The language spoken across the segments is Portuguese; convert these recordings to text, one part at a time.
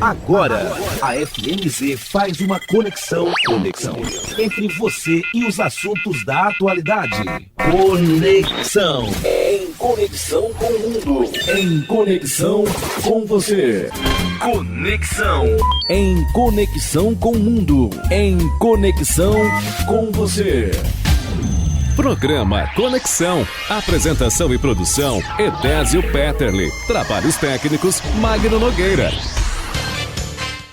Agora, a FMZ faz uma conexão entre você e os assuntos da atualidade. Conexão. Em conexão com o mundo. Em conexão com você. Conexão. Em conexão com o mundo. Em conexão com você. Programa Conexão. Apresentação e produção, Edésio Petterle. Trabalhos técnicos, Magno Nogueira.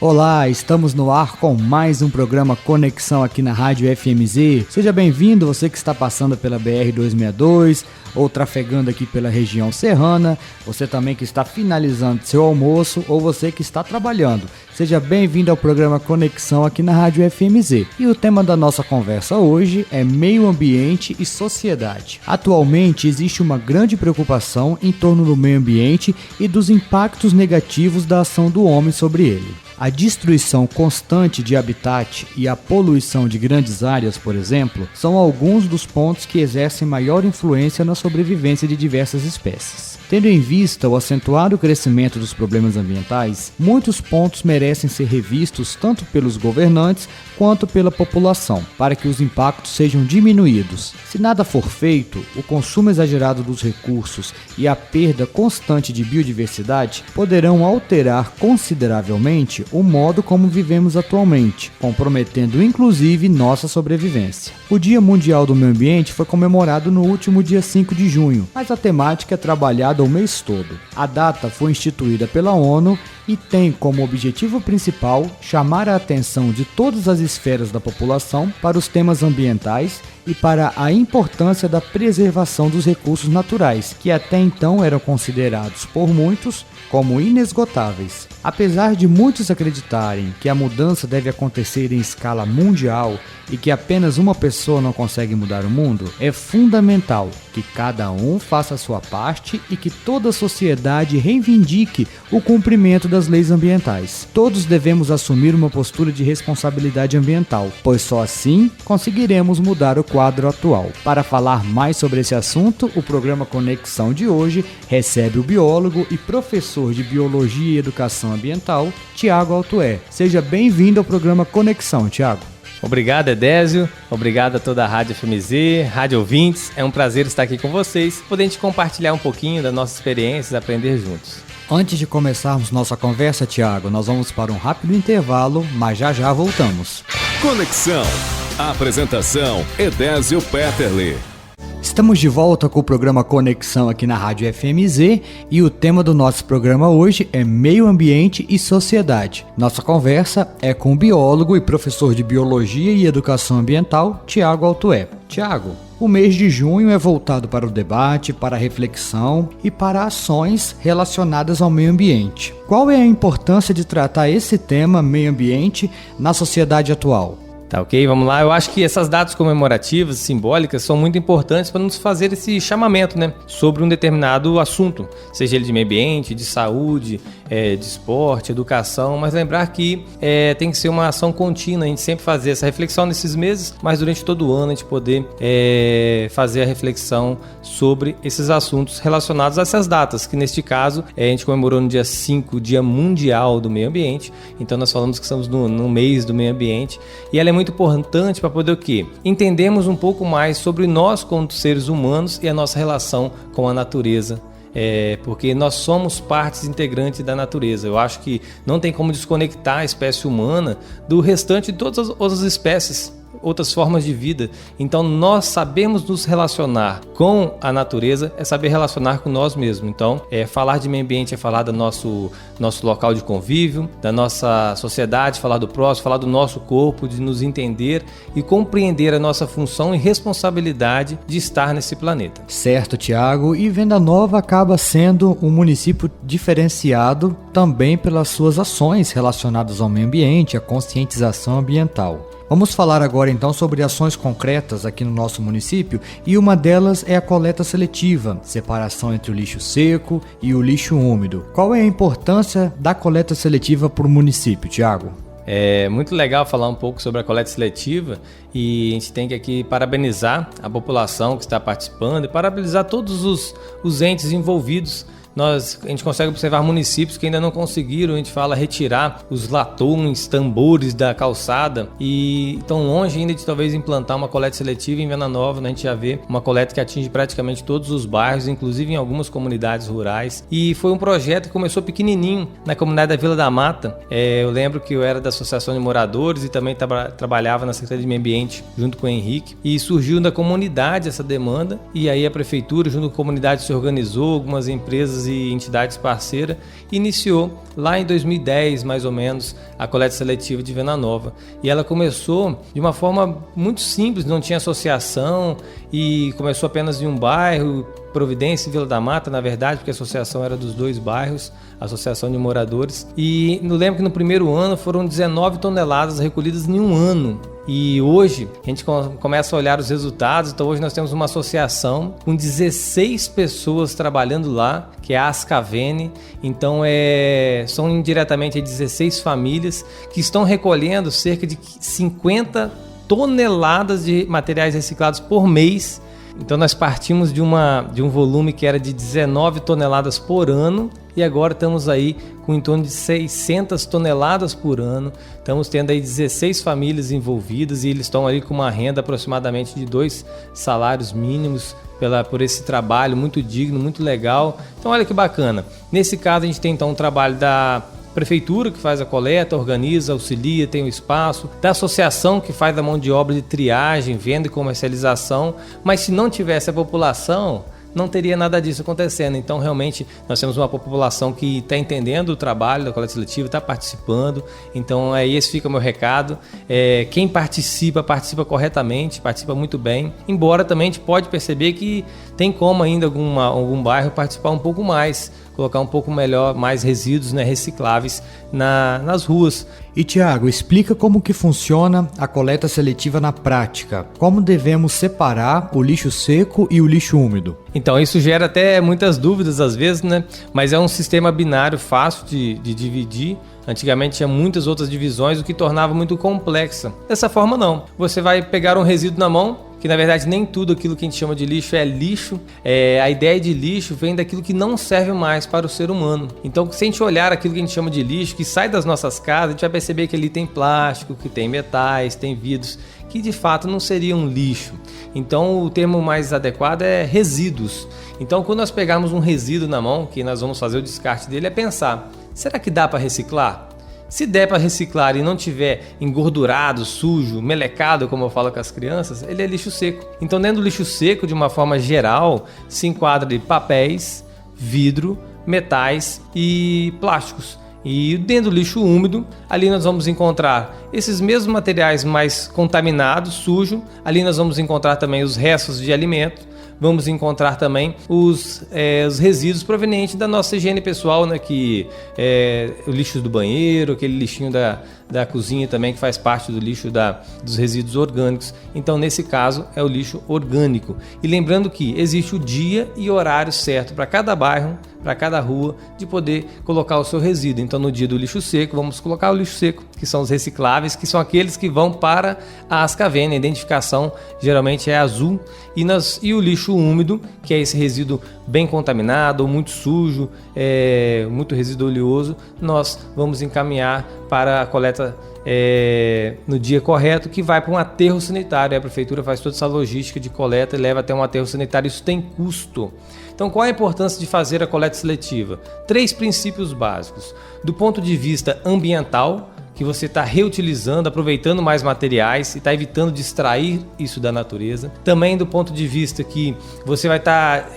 Olá, estamos no ar com mais um programa Conexão aqui na Rádio FMZ. Seja bem-vindo, você que está passando pela BR-262 ou trafegando aqui pela região serrana, você também que está finalizando seu almoço ou você que está trabalhando. Seja bem-vindo ao programa Conexão aqui na Rádio FMZ. E o tema da nossa conversa hoje é meio ambiente e sociedade. Atualmente existe uma grande preocupação em torno do meio ambiente e dos impactos negativos da ação do homem sobre ele. A destruição constante de habitat e a poluição de grandes áreas, por exemplo, são alguns dos pontos que exercem maior influência na sobrevivência de diversas espécies. Tendo em vista o acentuado crescimento dos problemas ambientais, muitos pontos merecem ser revistos tanto pelos governantes quanto pela população, para que os impactos sejam diminuídos. Se nada for feito, o consumo exagerado dos recursos e a perda constante de biodiversidade poderão alterar consideravelmente o modo como vivemos atualmente, comprometendo inclusive nossa sobrevivência. O Dia Mundial do Meio Ambiente foi comemorado no último dia 5 de junho, mas a temática é trabalhada o mês todo. A data foi instituída pela ONU e tem como objetivo principal chamar a atenção de todas as esferas da população para os temas ambientais e para a importância da preservação dos recursos naturais, que até então eram considerados por muitos como inesgotáveis. Apesar de muitos acreditarem que a mudança deve acontecer em escala mundial e que apenas uma pessoa não consegue mudar o mundo, é fundamental que cada um faça a sua parte e que toda a sociedade reivindique o cumprimento das leis ambientais. Todos devemos assumir uma postura de responsabilidade ambiental, pois só assim conseguiremos mudar o quadro atual. Para falar mais sobre esse assunto, o programa Conexão de hoje recebe o biólogo e professor de Biologia e Educação Ambiental, Tiago Altué. Seja bem-vindo ao programa Conexão, Tiago. Obrigado, Edésio. Obrigado a toda a Rádio FMZ, Rádio Ouvintes. É um prazer estar aqui com vocês, podendo compartilhar um pouquinho das nossas experiências e aprender juntos. Antes de começarmos nossa conversa, Tiago, nós vamos para um rápido intervalo, mas já voltamos. Conexão. Apresentação, Edésio Petterle. Estamos de volta com o programa Conexão aqui na Rádio FMZ e o tema do nosso programa hoje é meio ambiente e sociedade. Nossa conversa é com o biólogo e professor de Biologia e Educação Ambiental, Tiago Altué. Tiago, o mês de junho é voltado para o debate, para a reflexão e para ações relacionadas ao meio ambiente. Qual é a importância de tratar esse tema, meio ambiente, na sociedade atual? Tá ok? Vamos lá. Eu acho que essas datas comemorativas, simbólicas, são muito importantes para nos fazer esse chamamento, né, sobre um determinado assunto, seja ele de meio ambiente, de saúde, de esporte, educação, mas lembrar que tem que ser uma ação contínua, a gente sempre fazer essa reflexão nesses meses, mas durante todo o ano a gente poder fazer a reflexão sobre esses assuntos relacionados a essas datas, que neste caso a gente comemorou no dia 5, Dia Mundial do Meio Ambiente, então nós falamos que estamos no mês do meio ambiente, e ela é muito importante para poder o quê? Entendermos um pouco mais sobre nós como seres humanos e a nossa relação com a natureza. Porque nós somos partes integrantes da natureza. Eu acho que não tem como desconectar a espécie humana do restante de todas as outras espécies, outras formas de vida. Então nós sabemos nos relacionar com a natureza, é saber relacionar com nós mesmos. Então falar de meio ambiente é falar do nosso local de convívio, da nossa sociedade, falar do próximo, falar do nosso corpo, de nos entender e compreender a nossa função e responsabilidade de estar nesse planeta. Certo, Tiago. E Venda Nova acaba sendo um município diferenciado também pelas suas ações relacionadas ao meio ambiente, a conscientização ambiental. Vamos falar agora então sobre ações concretas aqui no nosso município e uma delas é a coleta seletiva, separação entre o lixo seco e o lixo úmido. Qual é a importância da coleta seletiva para o município, Tiago? É muito legal falar um pouco sobre a coleta seletiva e a gente tem que aqui parabenizar a população que está participando e parabenizar todos os entes envolvidos a gente consegue observar municípios que ainda não conseguiram, a gente fala, retirar os latões, tambores da calçada e estão longe ainda de talvez implantar uma coleta seletiva em Venda Nova, né? A gente já vê uma coleta que atinge praticamente todos os bairros, inclusive em algumas comunidades rurais. E foi um projeto que começou pequenininho na comunidade da Vila da Mata. Eu lembro que eu era da Associação de Moradores e também trabalhava na Secretaria de Meio Ambiente junto com o Henrique. E surgiu da comunidade essa demanda e aí a prefeitura junto com a comunidade se organizou, algumas empresas e entidades parceiras, iniciou lá em 2010 mais ou menos a coleta seletiva de Venda Nova. E ela começou de uma forma muito simples, não tinha associação e começou apenas em um bairro, Providência e Vila da Mata, na verdade, porque a associação era dos dois bairros, a Associação de Moradores. E eu lembro que no primeiro ano foram 19 toneladas recolhidas em um ano. E hoje a gente começa a olhar os resultados, então hoje nós temos uma associação com 16 pessoas trabalhando lá, que é a Ascavene, então são indiretamente 16 famílias que estão recolhendo cerca de 50 toneladas de materiais reciclados por mês. Então nós partimos de um volume que era de 19 toneladas por ano e agora estamos aí com em torno de 600 toneladas por ano. Estamos tendo aí 16 famílias envolvidas e eles estão ali com uma renda aproximadamente de 2 salários mínimos por esse trabalho muito digno, muito legal. Então olha que bacana. Nesse caso a gente tem então um trabalho da prefeitura que faz a coleta, organiza, auxilia, tem o espaço, da associação que faz a mão de obra de triagem, venda e comercialização, mas se não tivesse a população, não teria nada disso acontecendo. Então realmente nós temos uma população que está entendendo o trabalho da coleta seletiva, está participando, então esse fica o meu recado. Quem participa corretamente, participa muito bem, embora também a gente pode perceber que tem como ainda algum bairro participar um pouco mais, colocar um pouco melhor, mais resíduos, né, recicláveis nas ruas. E Tiago, explica como que funciona a coleta seletiva na prática. Como devemos separar o lixo seco e o lixo úmido? Então, isso gera até muitas dúvidas às vezes, né? Mas é um sistema binário fácil de dividir. Antigamente tinha muitas outras divisões, o que tornava muito complexa. Dessa forma não. Você vai pegar um resíduo na mão, que na verdade nem tudo aquilo que a gente chama de lixo é lixo. A ideia de lixo vem daquilo que não serve mais para o ser humano. Então, se a gente olhar aquilo que a gente chama de lixo, que sai das nossas casas, a gente vai perceber que ali tem plástico, que tem metais, tem vidros, que de fato não seriam lixo. Então, o termo mais adequado é resíduos. Então, quando nós pegarmos um resíduo na mão, que nós vamos fazer o descarte dele, é pensar, será que dá para reciclar? Se der para reciclar e não tiver engordurado, sujo, melecado, como eu falo com as crianças, ele é lixo seco. Então, dentro do lixo seco, de uma forma geral, se enquadra de papéis, vidro, metais e plásticos. E dentro do lixo úmido, ali nós vamos encontrar esses mesmos materiais mais contaminados, sujos. Ali nós vamos encontrar também os restos de alimento. Vamos encontrar também os resíduos provenientes da nossa higiene pessoal, né? Que é o lixo do banheiro, aquele lixinho da cozinha também, que faz parte do lixo dos resíduos orgânicos. Então, nesse caso, é o lixo orgânico. E lembrando que existe o dia e horário certo para cada bairro, para cada rua, de poder colocar o seu resíduo. Então, no dia do lixo seco, vamos colocar o lixo seco, que são os recicláveis, que são aqueles que vão para a Ascavene. A identificação geralmente é azul. E o lixo úmido, que é esse resíduo bem contaminado ou muito sujo, muito resíduo oleoso, nós vamos encaminhar para a coleta no dia correto, que vai para um aterro sanitário. A prefeitura faz toda essa logística de coleta e leva até um aterro sanitário. Isso tem custo. Então, qual a importância de fazer a coleta seletiva? 3 princípios básicos. Do ponto de vista ambiental, que você está reutilizando, aproveitando mais materiais e está evitando de extrair isso da natureza. Também do ponto de vista que você vai estar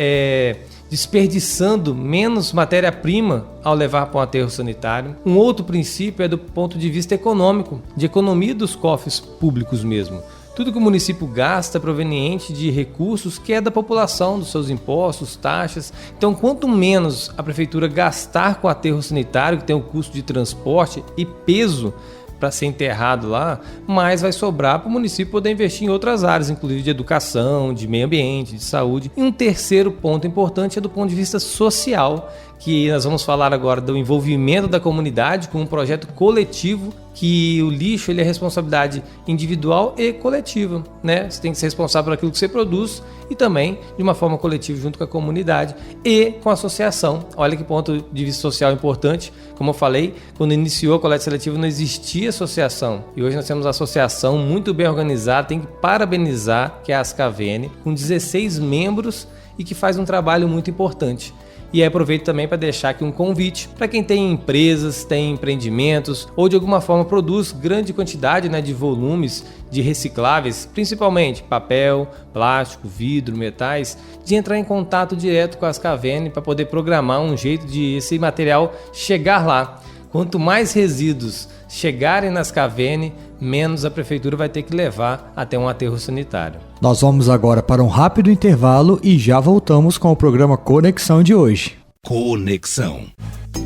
desperdiçando menos matéria-prima ao levar para um aterro sanitário. Um outro princípio é do ponto de vista econômico, de economia dos cofres públicos mesmo. Tudo que o município gasta é proveniente de recursos que é da população, dos seus impostos, taxas. Então, quanto menos a prefeitura gastar com o aterro sanitário, que tem o custo de transporte e peso para ser enterrado lá, mais vai sobrar para o município poder investir em outras áreas, inclusive de educação, de meio ambiente, de saúde. E um terceiro ponto importante é do ponto de vista social, que nós vamos falar agora do envolvimento da comunidade com um projeto coletivo, que o lixo ele é responsabilidade individual e coletiva, né? Você tem que ser responsável por aquilo que você produz e também de uma forma coletiva junto com a comunidade e com a associação. Olha que ponto de vista social importante. Como eu falei, quando iniciou a coleta seletiva não existia associação e hoje nós temos uma associação muito bem organizada, tem que parabenizar, que é a Ascavene, com 16 membros e que faz um trabalho muito importante. E aí aproveito também para deixar aqui um convite para quem tem empresas, tem empreendimentos ou de alguma forma produz grande quantidade, né, de volumes de recicláveis, principalmente papel, plástico, vidro, metais, de entrar em contato direto com a Ascavene para poder programar um jeito de esse material chegar lá. Quanto mais resíduos chegarem na Ascavene, menos a prefeitura vai ter que levar até um aterro sanitário. Nós vamos agora para um rápido intervalo e já voltamos com o programa Conexão de hoje. Conexão.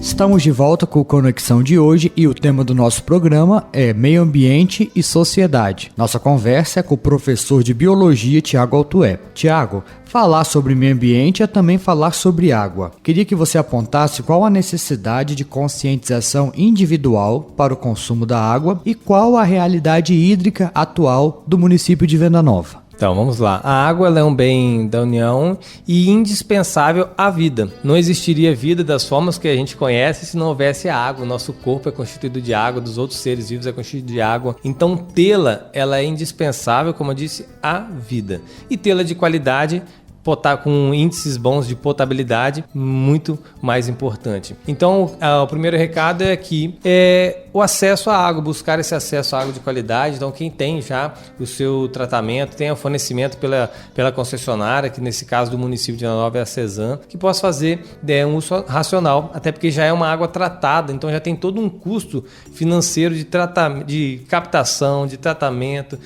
Estamos de volta com o Conexão de hoje e o tema do nosso programa é Meio Ambiente e Sociedade. Nossa conversa é com o professor de Biologia, Tiago Altué. Tiago, falar sobre meio ambiente é também falar sobre água. Queria que você apontasse qual a necessidade de conscientização individual para o consumo da água e qual a realidade hídrica atual do município de Venda Nova. Então, vamos lá. A água ela é um bem da União e indispensável à vida. Não existiria vida das formas que a gente conhece se não houvesse a água. O nosso corpo é constituído de água, dos outros seres vivos é constituído de água. Então, tê-la, ela é indispensável, como eu disse, à vida. E tê-la de qualidade, com índices bons de potabilidade, muito mais importante. Então, o primeiro recado é que o acesso à água, buscar esse acesso à água de qualidade. Então, quem tem já o seu tratamento, tem o fornecimento pela concessionária, que nesse caso do município de Venda Nova é a Cesan, que possa fazer um uso racional, até porque já é uma água tratada, então já tem todo um custo financeiro de captação, de tratamento,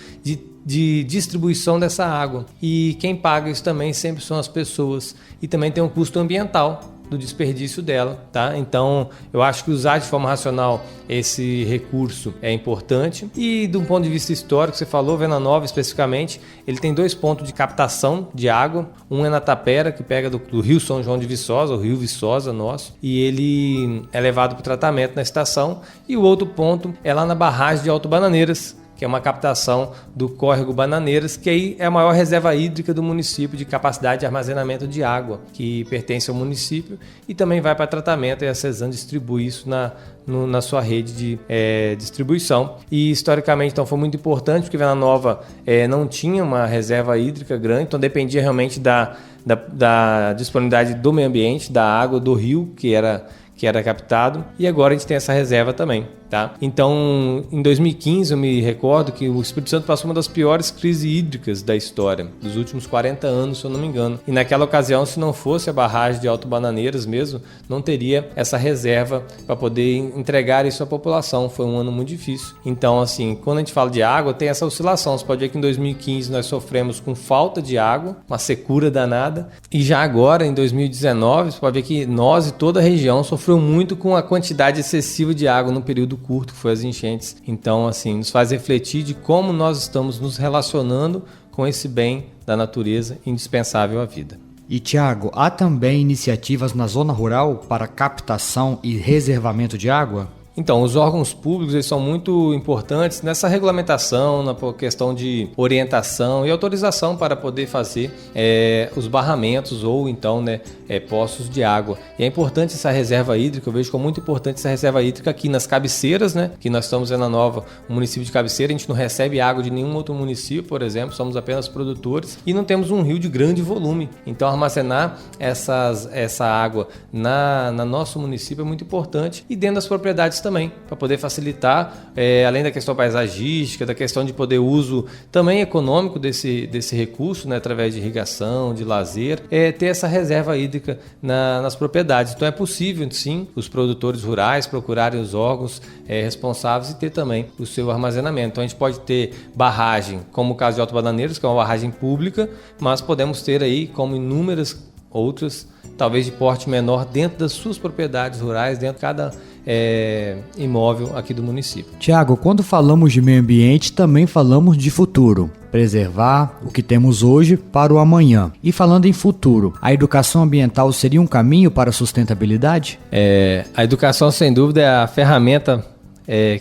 de distribuição dessa água. E quem paga isso também sempre são as pessoas. E também tem um custo ambiental do desperdício dela, tá? Então, eu acho que usar de forma racional esse recurso é importante. E de um ponto de vista histórico, você falou, Venda Nova especificamente, ele tem 2 pontos de captação de água. Um é na Tapera, que pega do Rio São João de Viçosa, o Rio Viçosa nosso, e ele é levado para o tratamento na estação. E o outro ponto é lá na barragem de Alto Bananeiras, que é uma captação do córrego Bananeiras, que aí é a maior reserva hídrica do município de capacidade de armazenamento de água, que pertence ao município e também vai para tratamento, e a Cesan distribui isso na sua rede de distribuição. E historicamente então foi muito importante, porque Venda Nova não tinha uma reserva hídrica grande, então dependia realmente da disponibilidade do meio ambiente, da água do rio que era captado, e agora a gente tem essa reserva também, tá? Então, em 2015 eu me recordo que o Espírito Santo passou uma das piores crises hídricas da história, dos últimos 40 anos, se eu não me engano. E naquela ocasião, se não fosse a barragem de Alto Bananeiras mesmo, não teria essa reserva para poder entregar isso à população. Foi um ano muito difícil. Então, assim, quando a gente fala de água, tem essa oscilação. Você pode ver que em 2015 nós sofremos com falta de água, uma secura danada, e já agora, em 2019, você pode ver que nós e toda a região sofreu muito com a quantidade excessiva de água no período curto que foi as enchentes. Então, assim, nos faz refletir de como nós estamos nos relacionando com esse bem da natureza indispensável à vida. E, Tiago, há também iniciativas na zona rural para captação e reservamento de água? Então, os órgãos públicos eles são muito importantes nessa regulamentação, na questão de orientação e autorização para poder fazer os barramentos ou então poços de água. E é importante essa reserva hídrica, eu vejo como muito importante essa reserva hídrica aqui nas cabeceiras, né? Que nós estamos em Venda Nova, um município de cabeceira, a gente não recebe água de nenhum outro município, por exemplo, somos apenas produtores e não temos um rio de grande volume. Então, armazenar essa água na nosso município é muito importante e dentro das propriedades também, para poder facilitar, além da questão paisagística, da questão de poder uso também econômico desse recurso, né, através de irrigação, de lazer, ter essa reserva hídrica nas propriedades. Então é possível, sim, os produtores rurais procurarem os órgãos responsáveis e ter também o seu armazenamento. Então a gente pode ter barragem, como o caso de Alto Bananeiras, que é uma barragem pública, mas podemos ter aí, como inúmeras outras talvez de porte menor dentro das suas propriedades rurais, dentro de cada imóvel aqui do município. Tiago, quando falamos de meio ambiente, também falamos de futuro. Preservar o que temos hoje para o amanhã. E falando em futuro, a educação ambiental seria um caminho para a sustentabilidade? A educação, sem dúvida, é a ferramenta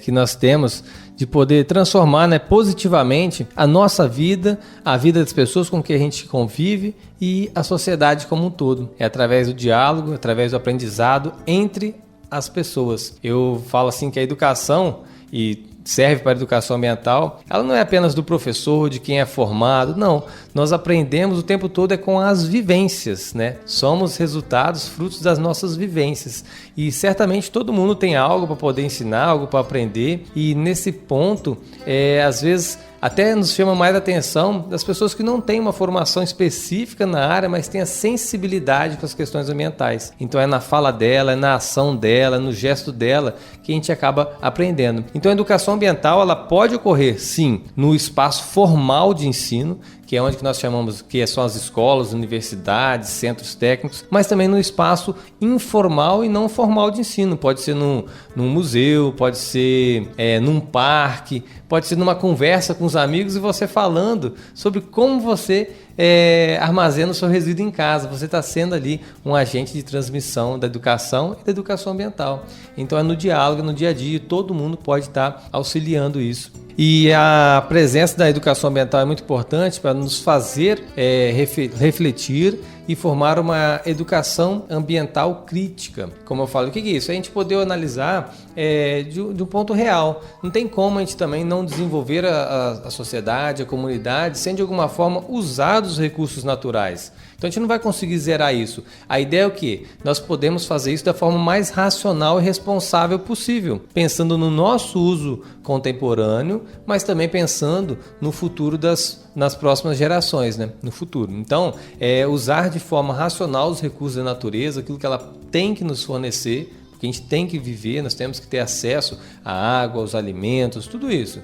que nós temos de poder transformar, né, positivamente a nossa vida, a vida das pessoas com quem a gente convive e a sociedade como um todo. É através do diálogo, através do aprendizado entre as pessoas. Eu falo assim que a educação, e serve para a educação ambiental, ela não é apenas do professor, de quem é formado, não. Nós aprendemos o tempo todo com as vivências, né? Somos resultados, frutos das nossas vivências. E certamente todo mundo tem algo para poder ensinar, algo para aprender. E nesse ponto, às vezes até nos chama mais a atenção das pessoas que não têm uma formação específica na área, mas têm a sensibilidade com as questões ambientais. Então é na fala dela, é na ação dela, no gesto dela que a gente acaba aprendendo. Então a educação ambiental ela pode ocorrer, sim, no espaço formal de ensino, que é onde nós chamamos que são as escolas, universidades, centros técnicos, mas também no espaço informal e não formal de ensino. Pode ser num museu, pode ser num parque, pode ser numa conversa com os amigos e você falando sobre como você armazena o seu resíduo em casa. Você está sendo ali um agente de transmissão da educação e da educação ambiental. Então é no diálogo, no dia a dia, todo mundo pode estar auxiliando isso. E a presença da educação ambiental é muito importante para nos fazer refletir e formar uma educação ambiental crítica. Como eu falo, o que é isso? A gente poder analisar de um ponto real. Não tem como a gente também não desenvolver a sociedade, a comunidade, sem de alguma forma usar os recursos naturais. Então a gente não vai conseguir zerar isso. A ideia é o quê? Nós podemos fazer isso da forma mais racional e responsável possível, pensando no nosso uso contemporâneo, mas também pensando no futuro nas próximas gerações, né? No futuro. Então, usar de forma racional os recursos da natureza, aquilo que ela tem que nos fornecer, porque a gente tem que viver, nós temos que ter acesso à água, aos alimentos, tudo isso.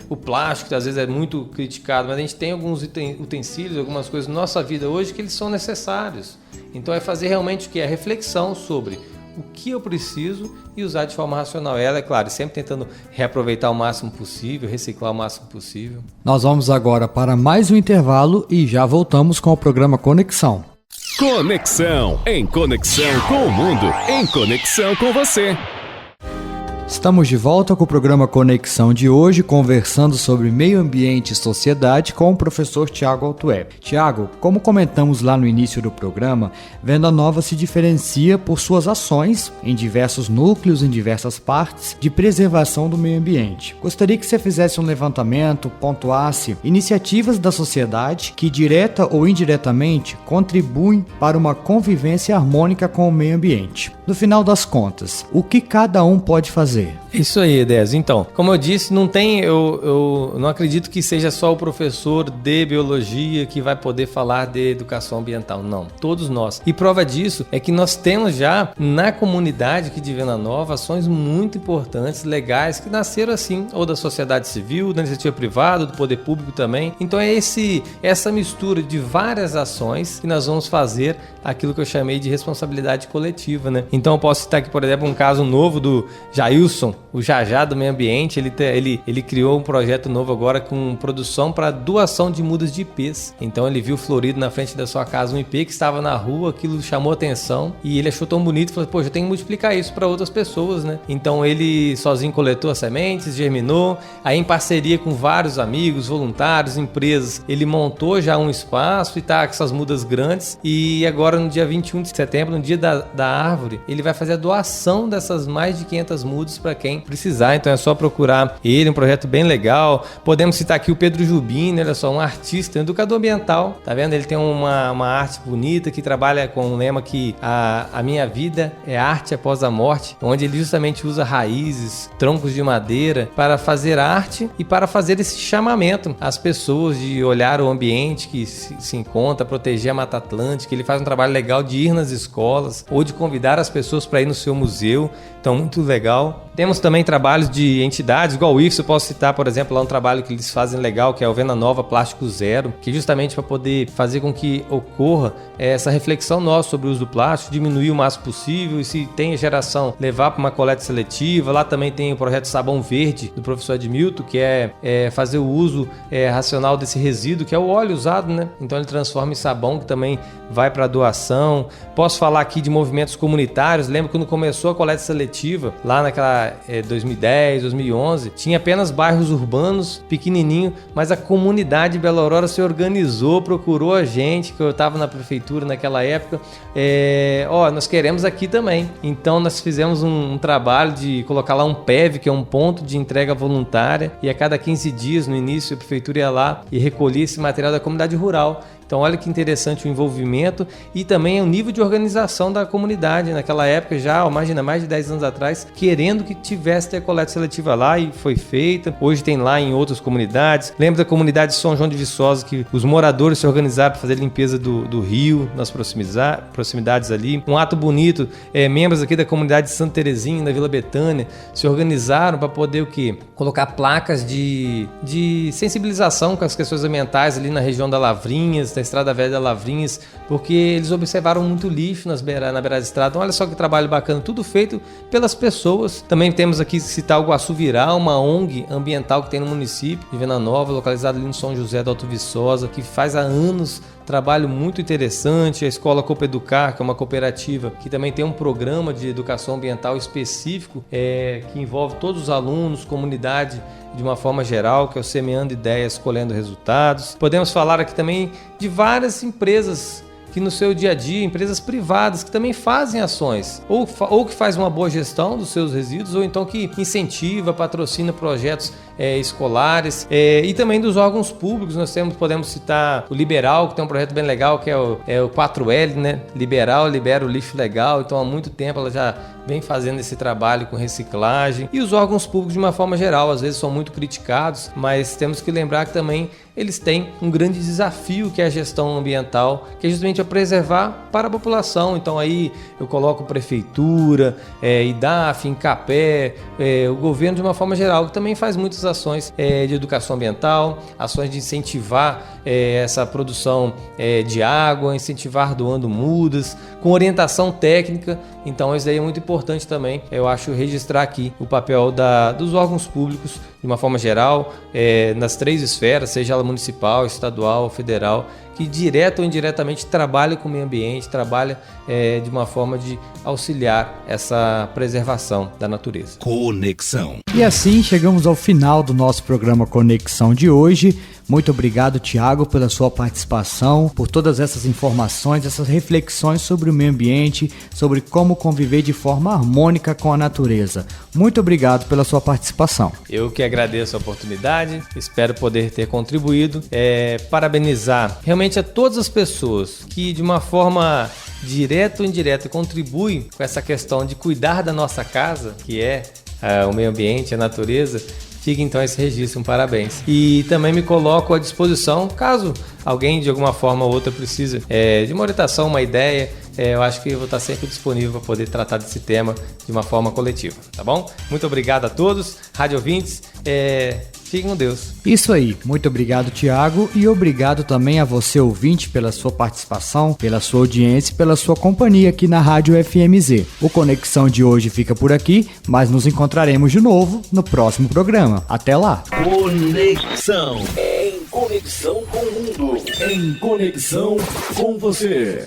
O plástico, que às vezes é muito criticado, mas a gente tem alguns utensílios, algumas coisas na nossa vida hoje que eles são necessários. Então é fazer realmente o que? A reflexão sobre o que eu preciso e usar de forma racional. Ela, é claro, sempre tentando reaproveitar o máximo possível, reciclar o máximo possível. Nós vamos agora para mais um intervalo e já voltamos com o programa Conexão. Conexão, em conexão com o mundo, em conexão com você. Estamos de volta com o programa Conexão de hoje, conversando sobre meio ambiente e sociedade com o professor Tiago Altueb. Tiago, como comentamos lá no início do programa, Venda Nova se diferencia por suas ações em diversos núcleos, em diversas partes, de preservação do meio ambiente. Gostaria que você fizesse um levantamento, pontuasse iniciativas da sociedade que, direta ou indiretamente, contribuem para uma convivência harmônica com o meio ambiente. No final das contas, o que cada um pode fazer? Isso aí, Dez. Então, como eu disse, eu não acredito que seja só o professor de biologia que vai poder falar de educação ambiental. Não, todos nós. E prova disso é que nós temos já na comunidade aqui de Venda Nova ações muito importantes, legais, que nasceram assim, ou da sociedade civil, da iniciativa privada, do poder público também. Então é essa mistura de várias ações que nós vamos fazer aquilo que eu chamei de responsabilidade coletiva, né? Então eu posso citar aqui, por exemplo, um caso novo do Jailson, o Jajá do Meio Ambiente. Ele criou um projeto novo agora com produção para doação de mudas de ipês. Então ele viu florido na frente da sua casa um ipê que estava na rua, aquilo chamou atenção e ele achou tão bonito e falou, poxa, eu tenho que multiplicar isso para outras pessoas, né? Então ele sozinho coletou as sementes, germinou, aí em parceria com vários amigos, voluntários, empresas, ele montou já um espaço e tá com essas mudas grandes, e agora no dia 21 de setembro, no dia da árvore, ele vai fazer a doação dessas mais de 500 mudas para quem precisar. Então é só procurar ele, um projeto bem legal. Podemos citar aqui o Pedro Jubini, olha só, um artista, um educador ambiental, tá vendo? Ele tem uma arte bonita que trabalha com um lema que a minha vida é arte após a morte, onde ele justamente usa raízes, troncos de madeira para fazer arte e para fazer esse chamamento às pessoas de olhar o ambiente que se encontra, proteger a Mata Atlântica. Ele faz um trabalho legal de ir nas escolas ou de convidar as pessoas para ir no seu museu. Então, muito legal. Temos também trabalhos de entidades, igual o IFSO, eu posso citar, por exemplo, lá um trabalho que eles fazem legal, que é o Venda Nova Plástico Zero, que justamente para poder fazer com que ocorra essa reflexão nossa sobre o uso do plástico, diminuir o máximo possível, e se tem geração, levar para uma coleta seletiva. Lá também tem o projeto Sabão Verde, do professor Edmilton, que é fazer o uso racional desse resíduo, que é o óleo usado, né? Então ele transforma em sabão, que também vai para doação. Posso falar aqui de movimentos comunitários. Lembro quando começou a coleta seletiva, lá naquela 2010, 2011, tinha apenas bairros urbanos, pequenininho, mas a comunidade de Bela Aurora se organizou, procurou a gente, que eu estava na prefeitura naquela época, nós queremos aqui também. Então nós fizemos um trabalho de colocar lá um PEV, que é um ponto de entrega voluntária, e a cada 15 dias, no início, a prefeitura ia lá e recolhia esse material da comunidade rural. Então olha que interessante o envolvimento e também o nível de organização da comunidade naquela época, já, imagina, mais de 10 anos atrás, querendo que tivesse a coleta seletiva lá, e foi feita. Hoje tem lá em outras comunidades. Lembra da comunidade de São João de Viçosa, que os moradores se organizaram para fazer limpeza do rio, nas proximidades ali. Um ato bonito, membros aqui da comunidade de Santa Terezinha, da Vila Betânia, se organizaram para poder o quê? Colocar placas de sensibilização com as questões ambientais ali na região da Lavrinhas, da Estrada Velha da Lavrinhas, porque eles observaram muito lixo na beira da estrada. Então, olha só que trabalho bacana, tudo feito pelas pessoas. Também temos aqui que citar o Guaçu Viral, uma ONG ambiental que tem no município de Venda Nova, localizado ali no São José do Alto Viçosa, que faz há anos trabalho muito interessante. A Escola Copa Educar, que é uma cooperativa que também tem um programa de educação ambiental específico, que envolve todos os alunos, comunidade de uma forma geral, que é o Semeando Ideias, Colhendo Resultados. Podemos falar aqui também de várias empresas que no seu dia a dia, empresas privadas que também fazem ações, ou que faz uma boa gestão dos seus resíduos, ou então que incentiva, patrocina projetos escolares, e também dos órgãos públicos. Nós podemos citar o Liberal, que tem um projeto bem legal, que é o 4L, né? Liberal, libera o lixo legal. Então há muito tempo ela já vem fazendo esse trabalho com reciclagem. E os órgãos públicos de uma forma geral, às vezes são muito criticados, mas temos que lembrar que também eles têm um grande desafio, que é a gestão ambiental, que é justamente a preservar para a população. Então aí eu coloco prefeitura, IDAF, Incapé, o governo de uma forma geral, que também faz muitas ações de educação ambiental, ações de incentivar essa produção de água, incentivar doando mudas, com orientação técnica. Então isso daí é muito importante também, eu acho, registrar aqui o papel dos órgãos públicos de uma forma geral, nas 3 esferas, seja ela municipal, estadual, federal, que direta ou indiretamente trabalha com o meio ambiente, trabalha de uma forma de auxiliar essa preservação da natureza. Conexão. E assim chegamos ao final do nosso programa Conexão de hoje. Muito obrigado, Thiago, pela sua participação, por todas essas informações, essas reflexões sobre o meio ambiente, sobre como conviver de forma harmônica com a natureza. Muito obrigado pela sua participação. Eu que agradeço a oportunidade, espero poder ter contribuído. Parabenizar realmente a todas as pessoas que de uma forma direta ou indireta contribuem com essa questão de cuidar da nossa casa, que é o meio ambiente, a natureza. Fica então esse registro, um parabéns. E também me coloco à disposição, caso alguém de alguma forma ou outra precise de uma orientação, uma ideia, eu acho que eu vou estar sempre disponível para poder tratar desse tema de uma forma coletiva, tá bom? Muito obrigado a todos, rádio ouvintes, fiquem com Deus. Isso aí, muito obrigado, Thiago, e obrigado também a você, ouvinte, pela sua participação, pela sua audiência e pela sua companhia aqui na Rádio FMZ. O Conexão de hoje fica por aqui, mas nos encontraremos de novo no próximo programa. Até lá! Conexão. Em conexão com o mundo. Em conexão com você.